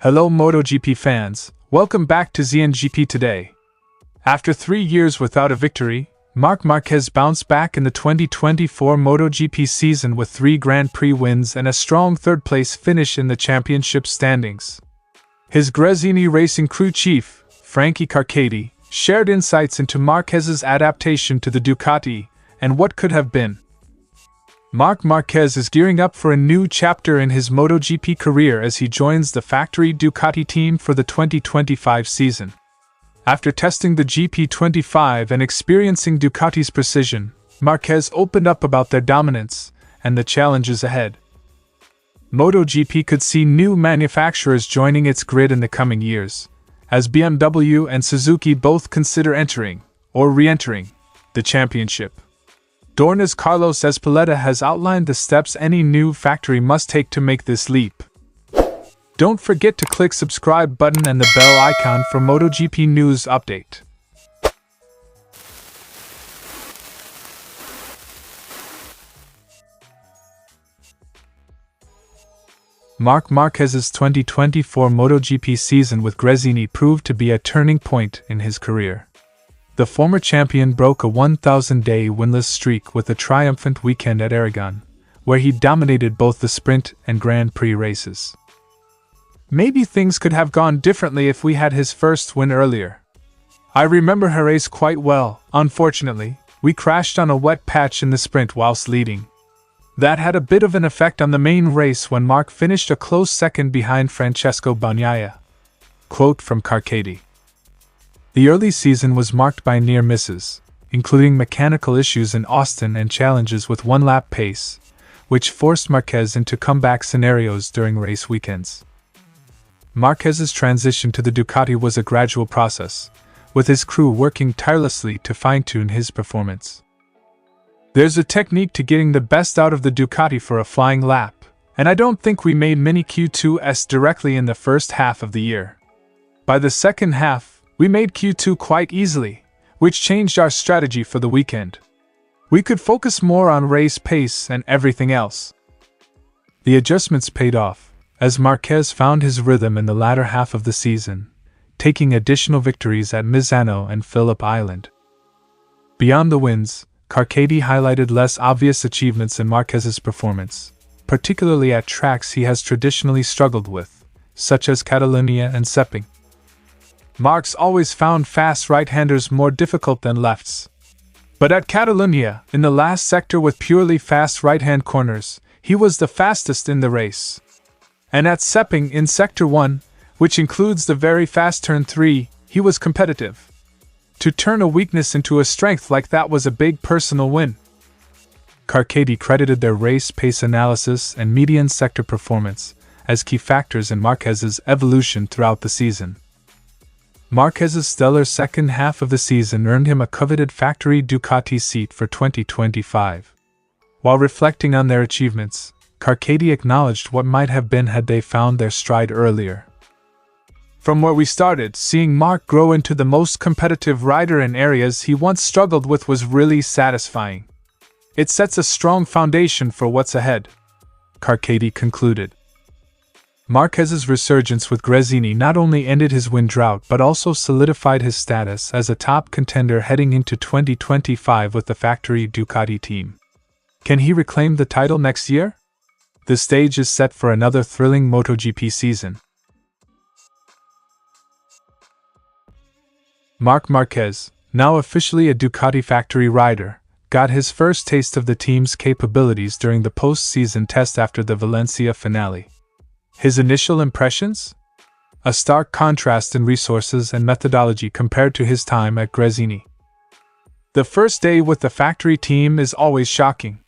Hello MotoGP fans, welcome back to ZNGP Today. After 3 years without a victory, Marc Marquez bounced back in the 2024 MotoGP season with 3 Grand Prix wins and a strong third-place finish in the championship standings. His Gresini Racing crew chief, Frankie Carchedi, shared insights into Marquez's adaptation to the Ducati and what could have been. Marc Marquez is gearing up for a new chapter in his MotoGP career as he joins the factory Ducati team for the 2025 season. After testing the GP25 and experiencing Ducati's precision, Marquez opened up about their dominance and the challenges ahead. MotoGP could see new manufacturers joining its grid in the coming years, as BMW and Suzuki both consider entering, or re-entering, the championship. Dorna's Carlos Ezpeleta has outlined the steps any new factory must take to make this leap. Don't forget to click subscribe button and the bell icon for MotoGP news update. Marc Marquez's 2024 MotoGP season with Gresini proved to be a turning point in his career. The former champion broke a 1,000-day winless streak with a triumphant weekend at Aragon, where he dominated both the sprint and Grand Prix races. Maybe things could have gone differently if we had his first win earlier. I remember Jerez quite well. Unfortunately, we crashed on a wet patch in the sprint whilst leading. That had a bit of an effect on the main race when Marc finished a close second behind Francesco Bagnaia. Quote from Carchedi. The early season was marked by near misses, including mechanical issues in Austin and challenges with one-lap pace, which forced Marquez into comeback scenarios during race weekends. Marquez's transition to the Ducati was a gradual process, with his crew working tirelessly to fine-tune his performance. There's a technique to getting the best out of the Ducati for a flying lap, and I don't think we made many Q2s directly in the first half of the year. By the second half, we made Q2 quite easily, which changed our strategy for the weekend. We could focus more on race pace and everything else. The adjustments paid off, as Marquez found his rhythm in the latter half of the season, taking additional victories at Misano and Phillip Island. Beyond the wins, Carchedi highlighted less obvious achievements in Marquez's performance, particularly at tracks he has traditionally struggled with, such as Catalunya and Sepang. Marc's always found fast right-handers more difficult than lefts. But at Catalunya, in the last sector with purely fast right-hand corners, he was the fastest in the race. And at Sepang in Sector 1, which includes the very fast Turn 3, he was competitive. To turn a weakness into a strength like that was a big personal win. Carchedi credited their race pace analysis and median sector performance as key factors in Marquez's evolution throughout the season. Marquez's stellar second half of the season earned him a coveted factory Ducati seat for 2025. While reflecting on their achievements, Carchedi acknowledged what might have been had they found their stride earlier. From where we started, seeing Marc grow into the most competitive rider in areas he once struggled with was really satisfying. It sets a strong foundation for what's ahead, Carchedi concluded. Marquez's resurgence with Gresini not only ended his win drought but also solidified his status as a top contender heading into 2025 with the factory Ducati team. Can he reclaim the title next year? The stage is set for another thrilling MotoGP season. Marc Marquez, now officially a Ducati factory rider, got his first taste of the team's capabilities during the post-season test after the Valencia finale. His initial impressions? A stark contrast in resources and methodology compared to his time at Gresini. The first day with the factory team is always shocking.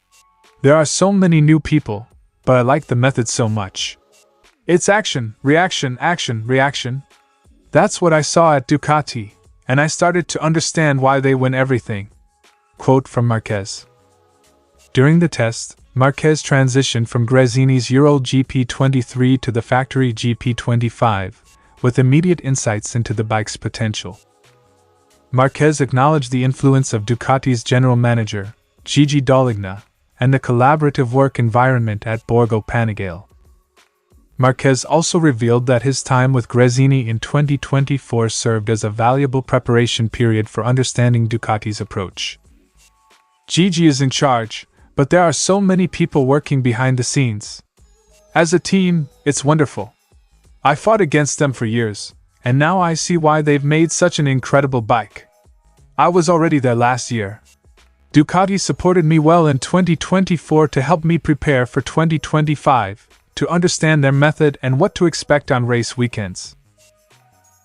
There are so many new people, but I like the method so much. It's action, reaction, action, reaction. That's what I saw at Ducati, and I started to understand why they win everything. Quote from Marquez. During the test, Marquez transitioned from Gresini's Euro GP23 to the factory GP25, with immediate insights into the bike's potential. Marquez acknowledged the influence of Ducati's general manager, Gigi Dall'Igna, and the collaborative work environment at Borgo Panigale. Marquez also revealed that his time with Gresini in 2024 served as a valuable preparation period for understanding Ducati's approach. Gigi is in charge, but there are so many people working behind the scenes. As a team, it's wonderful. I fought against them for years, and now I see why they've made such an incredible bike. I was already there last year. Ducati supported me well in 2024 to help me prepare for 2025, to understand their method and what to expect on race weekends.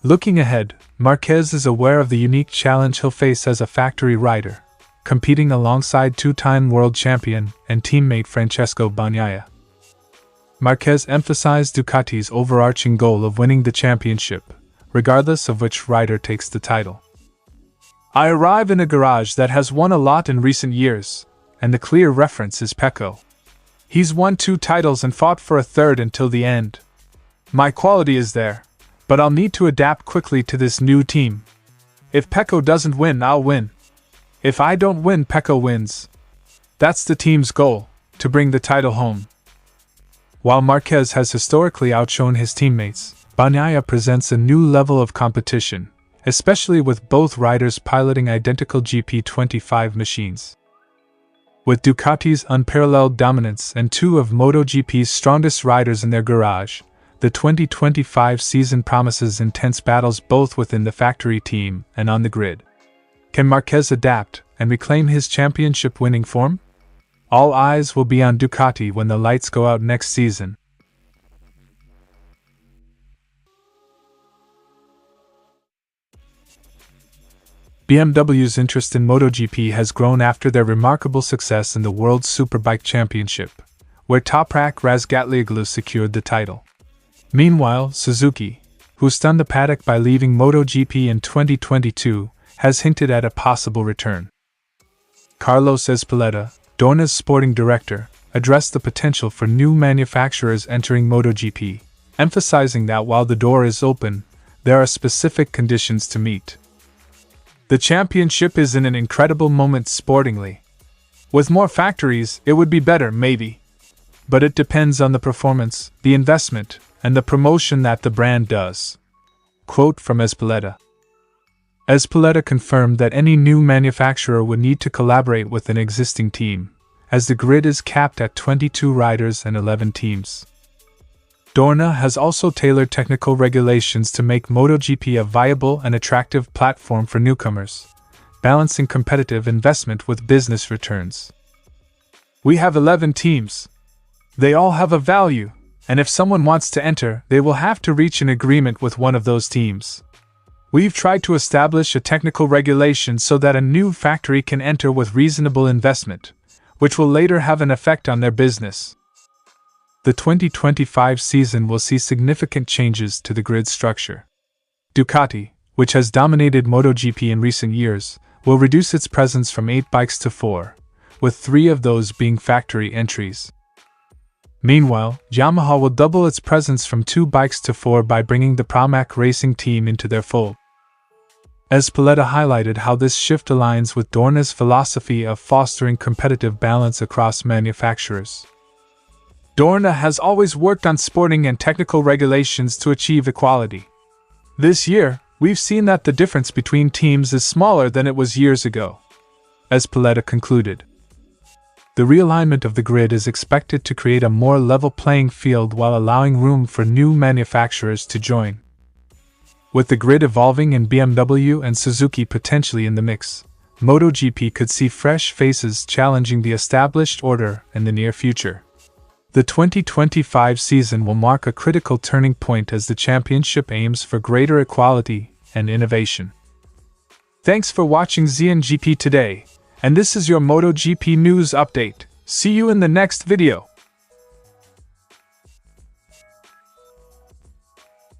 Looking ahead, Marquez is aware of the unique challenge he'll face as a factory rider, competing alongside two-time world champion and teammate Francesco Bagnaia. Marquez emphasized Ducati's overarching goal of winning the championship, regardless of which rider takes the title. I arrive in a garage that has won a lot in recent years, and the clear reference is Pecco. He's won 2 titles and fought for a third until the end. My quality is there, but I'll need to adapt quickly to this new team. If Pecco doesn't win, I'll win. If I don't win, Pecco wins. That's the team's goal, to bring the title home. While Marquez has historically outshone his teammates, Bagnaia presents a new level of competition, especially with both riders piloting identical GP25 machines. With Ducati's unparalleled dominance and 2 of MotoGP's strongest riders in their garage, the 2025 season promises intense battles both within the factory team and on the grid. Can Marquez adapt and reclaim his championship-winning form? All eyes will be on Ducati when the lights go out next season. BMW's interest in MotoGP has grown after their remarkable success in the World Superbike Championship, where Toprak Razgatlioglu secured the title. Meanwhile, Suzuki, who stunned the paddock by leaving MotoGP in 2022, has hinted at a possible return. Carlos Ezpeleta, Dorna's sporting director, addressed the potential for new manufacturers entering MotoGP, emphasizing that while the door is open, there are specific conditions to meet. The championship is in an incredible moment sportingly. With more factories, it would be better, maybe. But it depends on the performance, the investment, and the promotion that the brand does. Quote from Ezpeleta. Ezpeleta confirmed that any new manufacturer would need to collaborate with an existing team, as the grid is capped at 22 riders and 11 teams. Dorna has also tailored technical regulations to make MotoGP a viable and attractive platform for newcomers, balancing competitive investment with business returns. We have 11 teams. They all have a value, and if someone wants to enter, they will have to reach an agreement with one of those teams. We've tried to establish a technical regulation so that a new factory can enter with reasonable investment, which will later have an effect on their business. The 2025 season will see significant changes to the grid structure. Ducati, which has dominated MotoGP in recent years, will reduce its presence from 8 bikes to 4, with 3 of those being factory entries. Meanwhile, Yamaha will double its presence from 2 bikes to 4 by bringing the Pramac racing team into their fold. Ezpeleta highlighted how this shift aligns with Dorna's philosophy of fostering competitive balance across manufacturers. Dorna has always worked on sporting and technical regulations to achieve equality. This year, we've seen that the difference between teams is smaller than it was years ago. Ezpeleta concluded. The realignment of the grid is expected to create a more level playing field while allowing room for new manufacturers to join. With the grid evolving and BMW and Suzuki potentially in the mix, MotoGP could see fresh faces challenging the established order in the near future. The 2025 season will mark a critical turning point as the championship aims for greater equality and innovation. Thanks for watching ZNGP Today, and this is your MotoGP news update. See you in the next video.